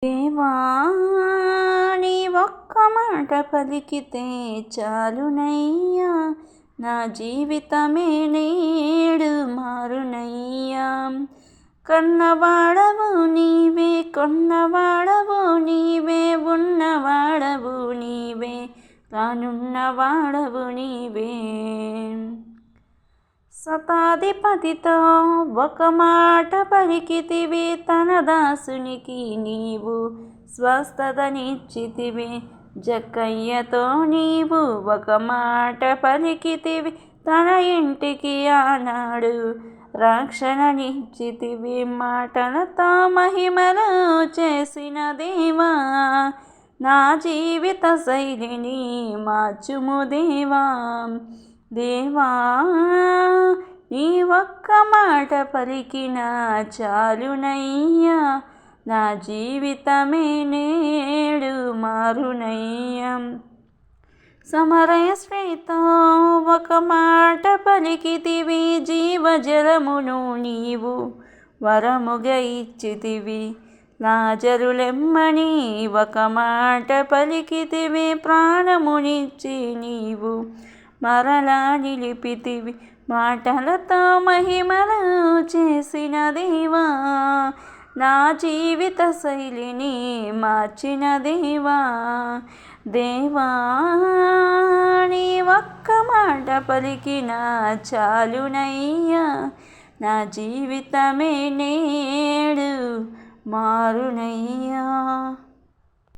దేవా నీ ఒక్క మాట పలికితే చాలునయ్యా, నా జీవితమే నేడు మారునయ్యా. కన్నవాడవు నీవే, కొన్నవాడవు నీవే, ఉన్నవాడవు నీవే, రానున్నవాడవు నీవే. శతాధిపతితో ఒక మాట పలికితివి, తన దాసునికి నీవు స్వస్థతనిచ్చితివి. జక్కయ్యతో నీవు ఒక మాట పలికితివి, తన ఇంటికి ఆనాడు రక్షణనిచ్చితివి. మాటలతో మహిమలు చేసిన దేవా, నా జీవిత శైలిని మార్చుము దేవా. దేవా నీ ఒక్క మాట పలికినా చాలునయ్యా, నా జీవితమే నేడు మారునయ్యా. సమరయ స్త్రీతో ఒక మాట పలికితివి, జీవజలమును నీవు వరముగా ఇచ్చితివి. లాజరులెమ్మని ఒక మాట పలికితివి, ప్రాణమునిచ్చి నీవు మరలా నిలిపితివి. మాటలతో మహిమలు చేసిన దేవా, నా జీవిత శైలిని మార్చిన దేవా. దేవా నీ ఒక్క మాట పలికినా చాలునయ్యా, నా జీవితమే నేడు మారునయ్యా.